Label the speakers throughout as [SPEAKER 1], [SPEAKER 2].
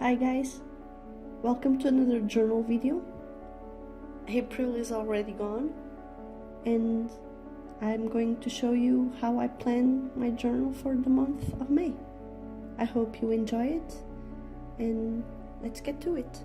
[SPEAKER 1] Hi guys, welcome to another journal video. April is already gone and I'm going to show you how I plan my journal for the month of May. I hope you enjoy it and let's get to it.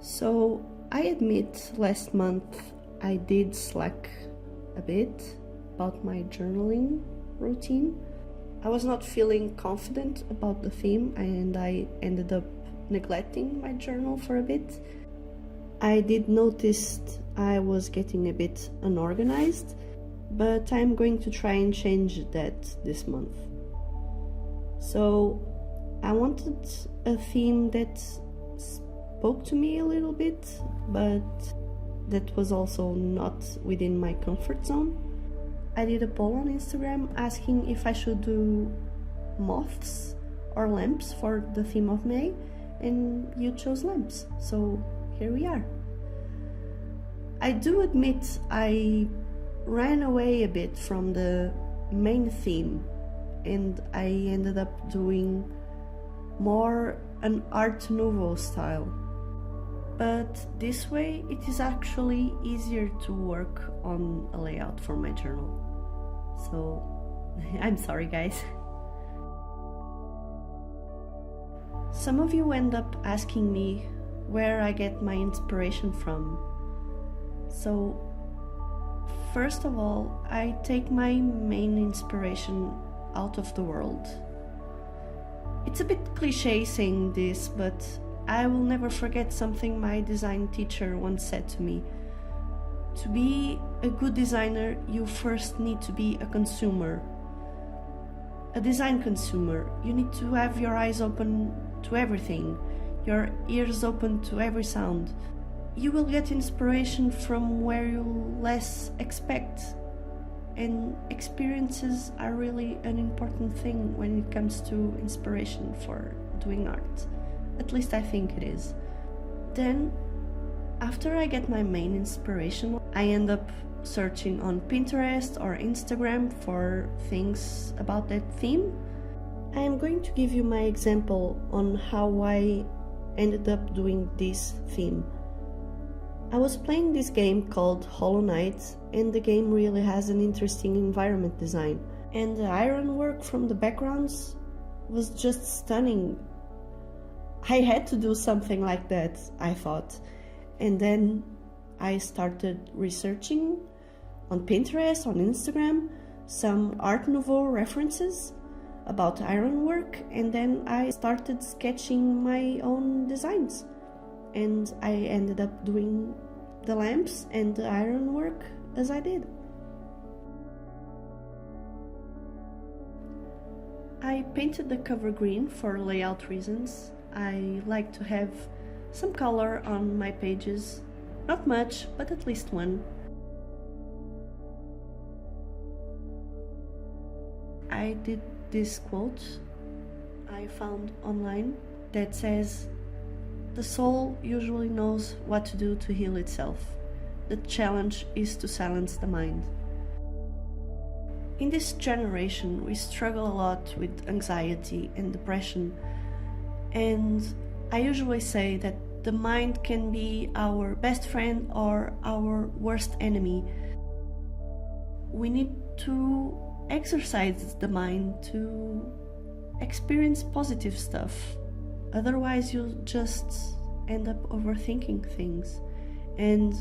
[SPEAKER 1] So I admit last month I did slack a bit about my journaling routine. I was not feeling confident about the theme and I ended up neglecting my journal for a bit. I did notice I was getting a bit unorganized, but I'm going to try and change that this month. So I wanted a theme that spoke to me a little bit, but that was also not within my comfort zone. I did a poll on Instagram asking if I should do moths or lamps for the theme of May, and you chose lamps, so here we are. I do admit I ran away a bit from the main theme and I ended up doing more an Art Nouveau style. But this way it is actually easier to work on a layout for my journal. So I'm sorry guys. Some of you end up asking me where I get my inspiration from. So first of all, I take my main inspiration out of the world. It's a bit cliche saying this, but I will never forget something my design teacher once said to me. To be a good designer, you first need to be a consumer. A design consumer. You need to have your eyes open to everything, your ears open to every sound. You will get inspiration from where you less expect. And experiences are really an important thing when it comes to inspiration for doing art. At least I think it is. Then, after I get my main inspiration, I end up searching on Pinterest or Instagram for things about that theme. I am going to give you my example on how I ended up doing this theme. I was playing this game called Hollow Knight, and the game really has an interesting environment design. And the ironwork from the backgrounds was just stunning. I had to do something like that, I thought. And then I started researching on Pinterest, on Instagram, some Art Nouveau references about ironwork, and then I started sketching my own designs. And I ended up doing the lamps and the ironwork as I did. I painted the cover green for layout reasons. I like to have some color on my pages. Not much, but at least one. I did this quote I found online that says, "The soul usually knows what to do to heal itself. The challenge is to silence the mind." In this generation, we struggle a lot with anxiety and depression, and I usually say that the mind can be our best friend or our worst enemy. We need to exercise the mind to experience positive stuff. Otherwise, you'll just end up overthinking things, and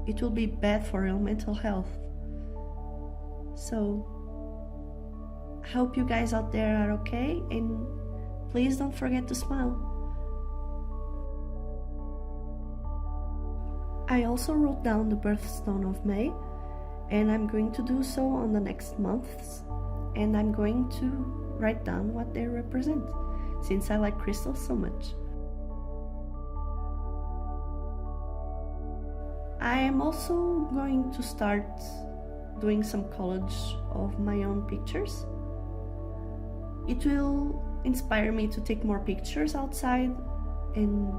[SPEAKER 1] it will be bad for your mental health. So, I hope you guys out there are okay, and please don't forget to smile. I also wrote down the birthstone of May, and I'm going to do so on the next months, and I'm going to write down what they represent, since I like crystals so much. I am also going to start doing some collage of my own pictures. It will inspire me to take more pictures outside and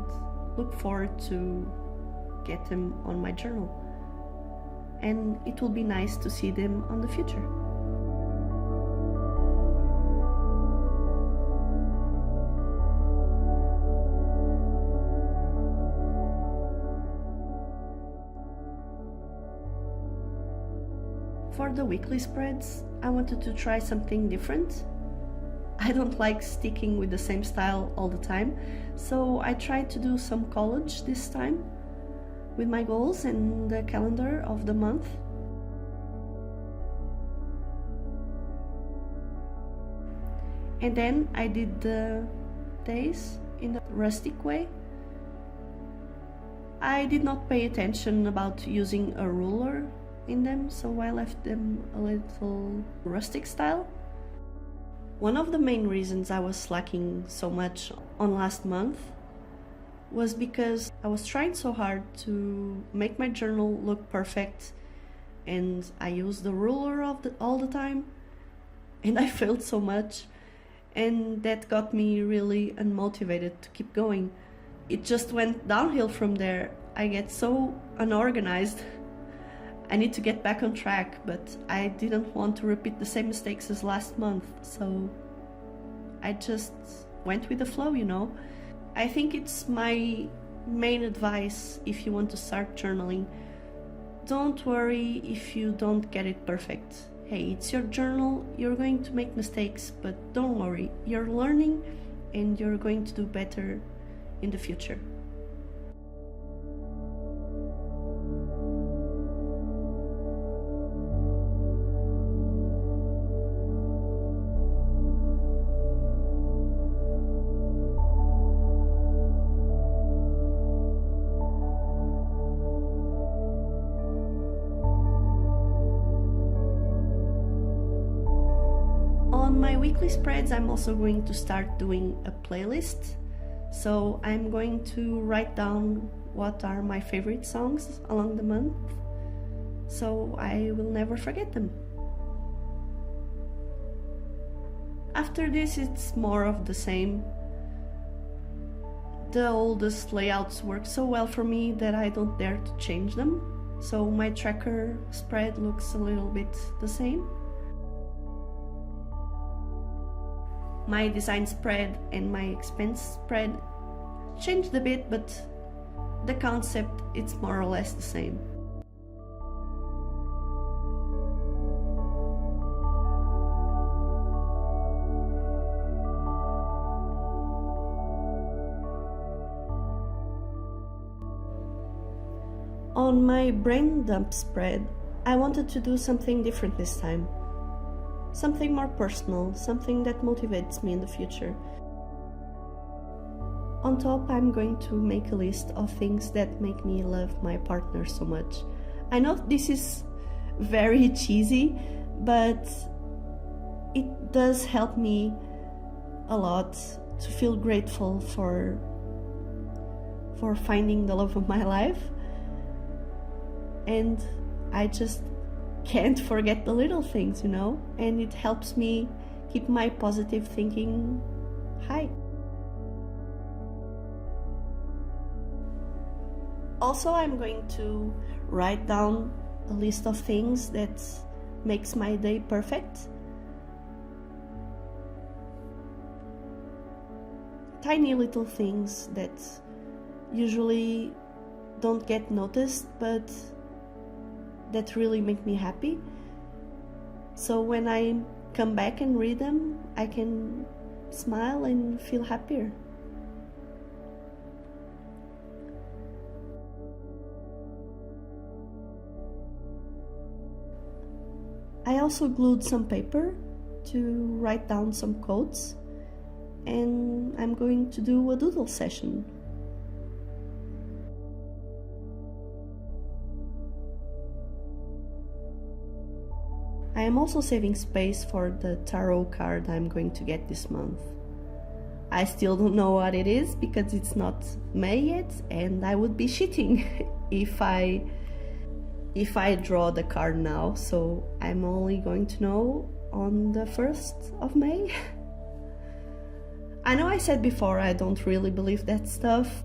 [SPEAKER 1] look forward to get them on my journal. And it will be nice to see them on the future. For the weekly spreads, I wanted to try something different. I don't like sticking with the same style all the time, so I tried to do some collage this time with my goals and the calendar of the month. And then I did the days in a rustic way. I did not pay attention about using a ruler in them, so I left them a little rustic style. One of the main reasons I was slacking so much on last month was because I was trying so hard to make my journal look perfect, and I used the ruler all the time, and I failed so much, and that got me really unmotivated to keep going. It just went downhill from there. I get so unorganized. I need to get back on track, but I didn't want to repeat the same mistakes as last month, so I just went with the flow, you know. I think it's my main advice if you want to start journaling. Don't worry if you don't get it perfect. Hey, it's your journal, you're going to make mistakes, but don't worry, you're learning and you're going to do better in the future. On my weekly spreads, I'm also going to start doing a playlist. So I'm going to write down what are my favorite songs along the month, so I will never forget them. After this, it's more of the same. The oldest layouts work so well for me that I don't dare to change them, so my tracker spread looks a little bit the same. My design spread and my expense spread changed a bit, but the concept, it's more or less the same. On my brain dump spread, I wanted to do something different this time. Something more personal, something that motivates me in the future. On top, I'm going to make a list of things that make me love my partner so much. I know this is very cheesy, but it does help me a lot to feel grateful for finding the love of my life. And I just can't forget the little things, you know, and it helps me keep my positive thinking high. Also, I'm going to write down a list of things that makes my day perfect. Tiny little things that usually don't get noticed, but that really make me happy. So when I come back and read them, I can smile and feel happier. I also glued some paper to write down some quotes, and I'm going to do a doodle session. I am also saving space for the tarot card I'm going to get this month. I still don't know what it is because it's not May yet, and I would be cheating if I draw the card now, so I'm only going to know on the 1st of May. I know I said before I don't really believe that stuff,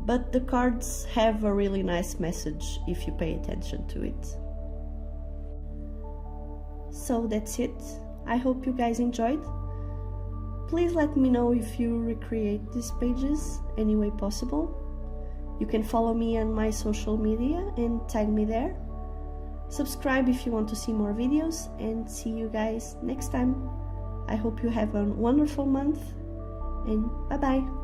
[SPEAKER 1] but the cards have a really nice message if you pay attention to it. So that's it. I hope you guys enjoyed. Please let me know if you recreate these pages any way possible. You can follow me on my social media and tag me there. Subscribe if you want to see more videos, and see you guys next time. I hope you have a wonderful month, and bye bye.